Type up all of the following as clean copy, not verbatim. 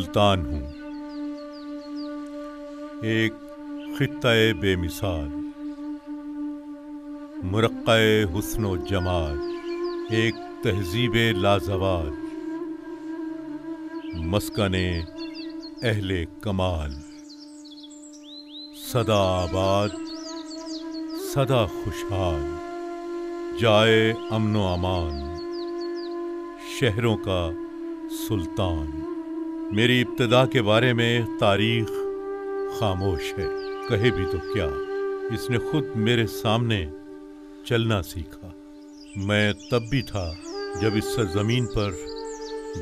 ملتان ہوں، ایک خطۂ بے مثال، مرقع حسن و جمال، ایک تہذیب لازوال، مسکن اہل کمال، سدا آباد سدا خوشحال، جائے امن و امان، شہروں کا سلطان۔ میری ابتدا کے بارے میں تاریخ خاموش ہے، کہے بھی تو کیا، اس نے خود میرے سامنے چلنا سیکھا۔ میں تب بھی تھا جب اس سرزمین پر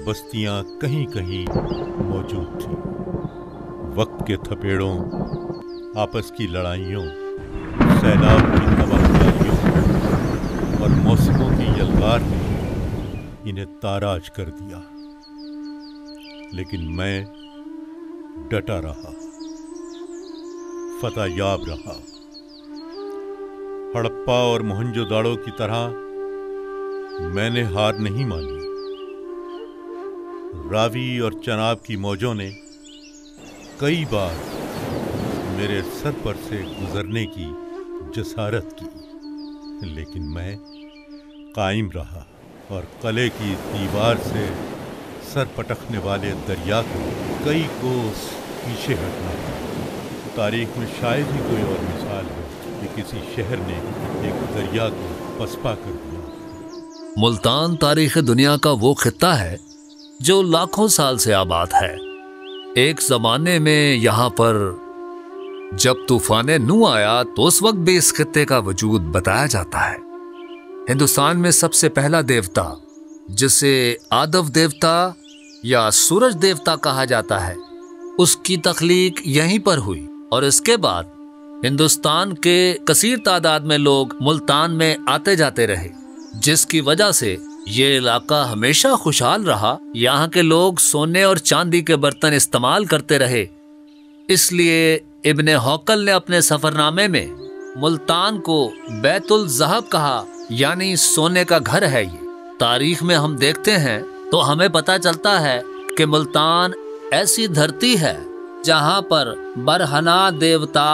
بستیاں کہیں کہیں موجود تھیں۔ وقت کے تھپیڑوں، آپس کی لڑائیوں، سیلاب کی تباہیوں اور موسموں کی یلغار نے انہیں تاراج کر دیا، لیکن میں ڈٹا رہا، فتح یاب رہا۔ ہڑپا اور موہنجو داڑو کی طرح میں نے ہار نہیں مانی۔ راوی اور چناب کی موجوں نے کئی بار میرے سر پر سے گزرنے کی جسارت کی، لیکن میں قائم رہا اور قلعے کی دیوار سے سر پٹکنے والے دریا کو کئی کوس پیچھے ہٹنا پڑا۔ تاریخ میں شاید ہی کوئی اور مثال ہے کہ کسی شہر نے ایک دریا کو پسپا کر دیا۔ ملتان تاریخ دنیا کا وہ خطہ ہے جو لاکھوں سال سے آباد ہے۔ ایک زمانے میں یہاں پر جب طوفان نو آیا تو اس وقت بھی اس خطے کا وجود بتایا جاتا ہے۔ ہندوستان میں سب سے پہلا دیوتا، جسے آدو دیوتا یا سورج دیوتا کہا جاتا ہے، اس کی تخلیق یہیں پر ہوئی، اور اس کے بعد ہندوستان کے کثیر تعداد میں لوگ ملتان میں آتے جاتے رہے، جس کی وجہ سے یہ علاقہ ہمیشہ خوشحال رہا۔ یہاں کے لوگ سونے اور چاندی کے برتن استعمال کرتے رہے، اس لیے ابن ہوکل نے اپنے سفر نامے میں ملتان کو بیت الذہب کہا، یعنی سونے کا گھر ہے۔ یہ تاریخ میں ہم دیکھتے ہیں تو ہمیں پتہ چلتا ہے کہ ملتان ایسی دھرتی ہے جہاں پر برہنا دیوتا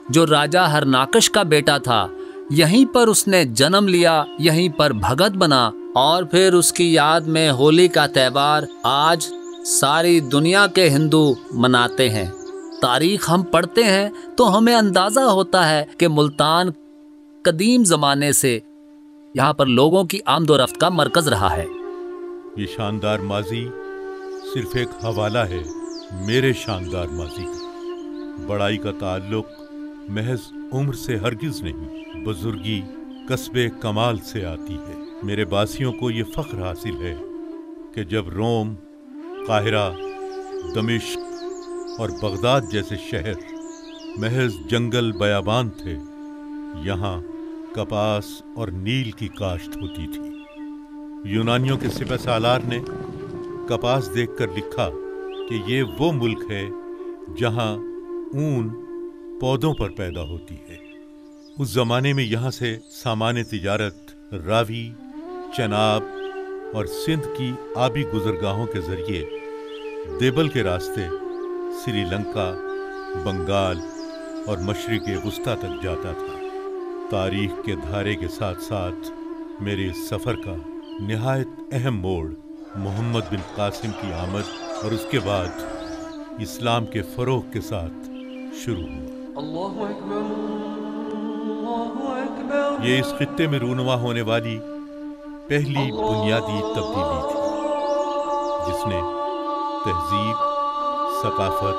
جو راجہ ہرناکش کا بیٹا تھا، یہیں پر اس نے جنم لیا، یہیں پر بھگت بنا، اور پھر اس کی یاد میں ہولی کا تہوار آج ساری دنیا کے ہندو مناتے ہیں۔ تاریخ ہم پڑھتے ہیں تو ہمیں اندازہ ہوتا ہے کہ ملتان قدیم زمانے سے یہاں پر لوگوں کی آمد و رفت کا مرکز رہا ہے۔ یہ شاندار ماضی صرف ایک حوالہ ہے میرے شاندار ماضی کا۔ بڑائی کا تعلق محض عمر سے ہرگز نہیں، بزرگی کسب کمال سے آتی ہے۔ میرے باسیوں کو یہ فخر حاصل ہے کہ جب روم، قاہرہ، دمشق اور بغداد جیسے شہر محض جنگل بیابان تھے، یہاں کپاس اور نیل کی کاشت ہوتی تھی۔ یونانیوں کے سپہ سالار نے کپاس دیکھ کر لکھا کہ یہ وہ ملک ہے جہاں اون پودوں پر پیدا ہوتی ہے۔ اس زمانے میں یہاں سے سامان تجارت راوی، چناب اور سندھ کی آبی گزرگاہوں کے ذریعے دیبل کے راستے سری لنکا، بنگال اور مشرق وسطیٰ تک جاتا تھا۔ تاریخ کے دھارے کے ساتھ ساتھ میرے اس سفر کا نہایت اہم موڑ محمد بن قاسم کی آمد اور اس کے بعد اسلام کے فروغ کے ساتھ شروع ہوا۔ اللہ اکبر، اللہ اکبر۔ یہ اس خطے میں رونما ہونے والی پہلی بنیادی تبدیلی تھی جس نے تہذیب، ثقافت،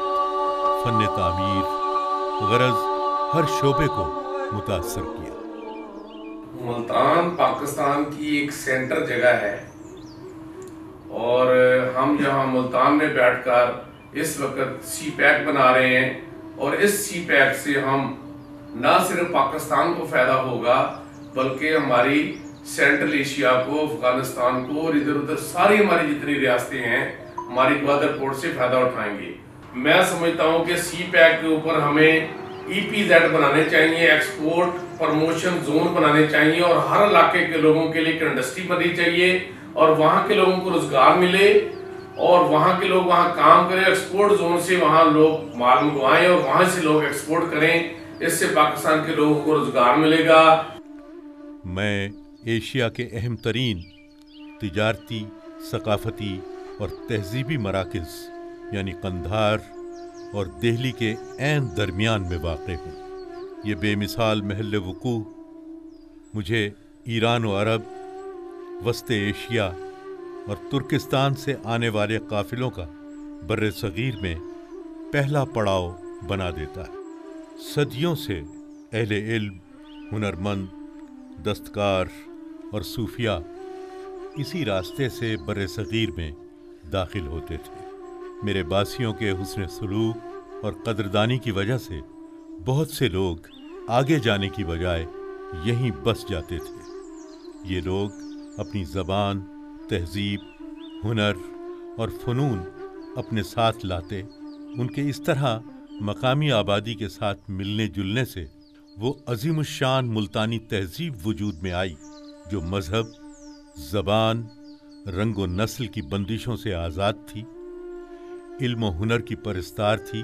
فن تعمیر، غرض ہر شعبے کو متاثر کیا۔ ملتان پاکستان کی ایک سینٹر جگہ ہے، اور ہم یہاں ملتان میں بیٹھ کر اس وقت سی پیک بنا رہے ہیں، اور اس سی پیک سے ہم نہ صرف پاکستان کو فائدہ ہوگا بلکہ ہماری سینٹرل ایشیا کو، افغانستان کو اور ادھر ادھر ساری ہماری جتنی ریاستیں ہیں ہماری گوادر پورٹ سے فائدہ اٹھائیں گے۔ میں سمجھتا ہوں کہ سی پیک کے اوپر ہمیں EPZ بنانے چاہیے، ایکسپورٹ پروموشن زون بنانے چاہیے، اور ہر علاقے کے لوگوں کے لیے ایک انڈسٹری بننی چاہیے اور وہاں کے لوگوں کو روزگار ملے، اور وہاں کے لوگ وہاں کام کریں, ایکسپورٹ زون سے وہاں لوگ مال منگوائیں اور وہاں سے لوگ ایکسپورٹ کریں. اس سے پاکستان کے لوگوں کو روزگار ملے گا. میں ایشیا کے اہم ترین تجارتی, ثقافتی اور تہذیبی مراکز یعنی قندھار اور دہلی کے عین درمیان میں واقع ہوں. یہ بے مثال محل وقوع مجھے ایران و عرب, وسط ایشیا اور ترکستان سے آنے والے قافلوں کا بر صغیر میں پہلا پڑاؤ بنا دیتا ہے. صدیوں سے اہل علم, ہنرمند, دستکار اور صوفیاء اسی راستے سے بر صغیر میں داخل ہوتے تھے. میرے باسیوں کے حسن سلوک اور قدردانی کی وجہ سے بہت سے لوگ آگے جانے کی بجائے یہیں بس جاتے تھے. یہ لوگ اپنی زبان, تہذیب, ہنر اور فنون اپنے ساتھ لاتے. ان کے اس طرح مقامی آبادی کے ساتھ ملنے جلنے سے وہ عظیم الشان ملتانی تہذیب وجود میں آئی جو مذہب, زبان, رنگ و نسل کی بندشوں سے آزاد تھی, علم و ہنر کی پرستار تھی,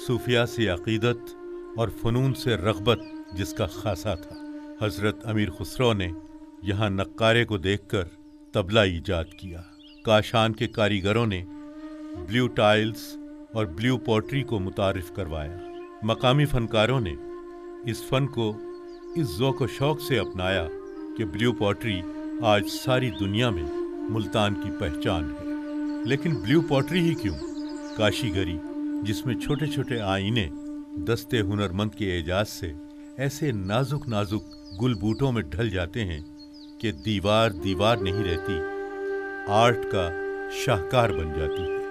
صوفیاء سے عقیدت اور فنون سے رغبت جس کا خاصہ تھا. حضرت امیر خسرو نے یہاں نقارے کو دیکھ کر طبلہ ایجاد کیا. کاشان کے کاریگروں نے بلیو ٹائلز اور بلیو پوٹری کو متعارف کروایا. مقامی فنکاروں نے اس فن کو اس ذوق و شوق سے اپنایا کہ بلیو پوٹری آج ساری دنیا میں ملتان کی پہچان ہے. لیکن بلیو پوٹری ہی کیوں, کاشی گری جس میں چھوٹے چھوٹے آئینے دستے ہنرمند کے اعجاز سے ایسے نازک نازک گل بوٹوں میں ڈھل جاتے ہیں کہ دیوار دیوار نہیں رہتی, آرٹ کا شاہکار بن جاتی ہے.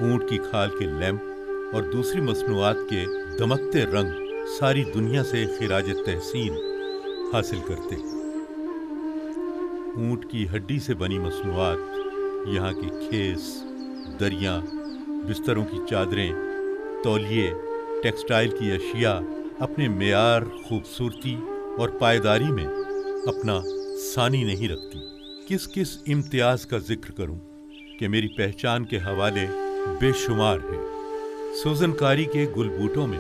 اونٹ کی کھال کے لیمپ اور دوسری مصنوعات کے دمکتے رنگ ساری دنیا سے خراج تحسین حاصل کرتے ہیں. اونٹ کی ہڈی سے بنی مصنوعات یہاں کے کھیس, دریاں, بستروں کی چادریں, تولیے, ٹیکسٹائل کی اشیاء اپنے معیار, خوبصورتی اور پائیداری میں اپنا ثانی نہیں رکھتی. کس کس امتیاز کا ذکر کروں کہ میری پہچان کے حوالے بے شمار ہے. سوزن کاری کے گل بوٹوں میں,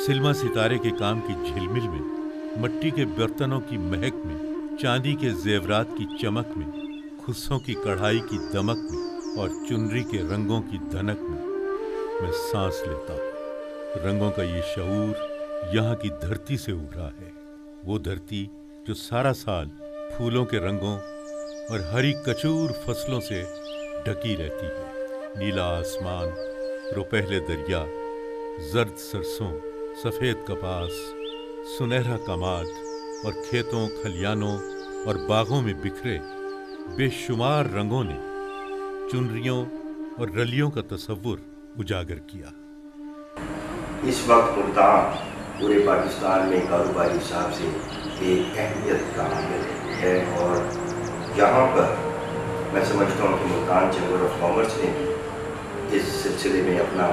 سلما ستارے کے کام کی جھلمل میں, مٹی کے برتنوں کی مہک میں, چاندی کے زیورات کی چمک میں, خسوں کی کڑھائی کی دمک میں اور چنری کے رنگوں کی دھنک میں سانس لیتا ہوں. رنگوں کا یہ شعور یہاں کی دھرتی سے ابھرا ہے. وہ دھرتی جو سارا سال پھولوں کے رنگوں اور ہری کچور فصلوں سے ڈھکی رہتی ہے. نیلا آسمان, روپہلے دریا, زرد سرسوں, سفید کپاس, سنہرا کماد اور کھیتوں, کھلیانوں اور باغوں میں بکھرے بے شمار رنگوں نے چنریوں اور رلیوں کا تصور اجاگر کیا. اس وقت ملتان پورے پاکستان میں کاروباری حساب سے ایک اہمیت کا حامل ہے اور یہاں پر میں سمجھتا ہوں کہ ملتان چیمبر آف کامرس نے بھی اس سلسلے میں اپنا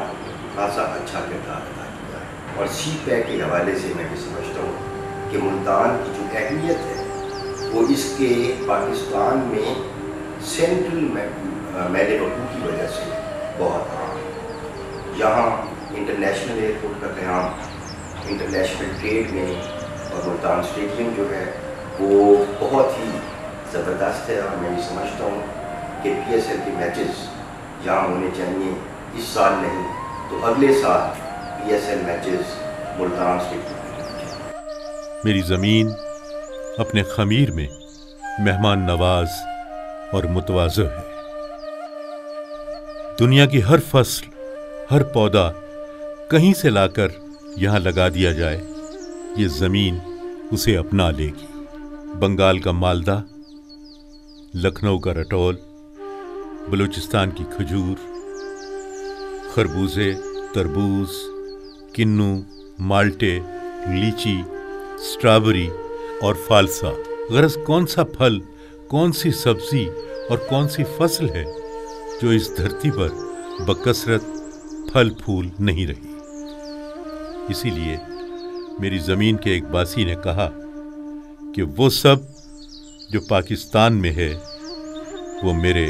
خاصا اچھا کردار ادا کیا ہے. اور سی پیک کے حوالے سے میں بھی سمجھتا ہوں کہ ملتان کی جو اہمیت ہے وہ اس کے پاکستان میں سینٹرل میلے وقوع کی وجہ سے بہت اہم ہے. یہاں انٹرنیشنل ایئرپورٹ کا قیام, انٹرنیشنل ٹریڈ میں, اور ملتان اسٹیڈیم جو ہے وہ بہت ہی زبردست ہے. اور میں یہ سمجھتا ہوں کہ پی ایس ایل کے میچز یہاں ہونے چاہیے. اس سال نہیں تو اگلے سال P S L matches Multan stadium میں ہونے چاہیے. میری زمین اپنے خمیر میں مہمان نواز اور متواضع ہے. دنیا کی ہر فصل, ہر پودا کہیں سے لا کر یہاں لگا دیا جائے, یہ زمین اسے اپنا لے گی. بنگال کا مالدہ, لکھنؤ کا رٹول, بلوچستان کی کھجور, خربوزے, تربوز, کنو, مالٹے, لیچی, اسٹرابری اور فالسا. غرض کون سا پھل, کون سی سبزی اور کون سی فصل ہے جو اس دھرتی پر بکثرت پھل پھول نہیں رہی. اسی لیے میری زمین کے ایک باسی نے کہا کہ وہ سب جو پاکستان میں ہے وہ میرے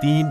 3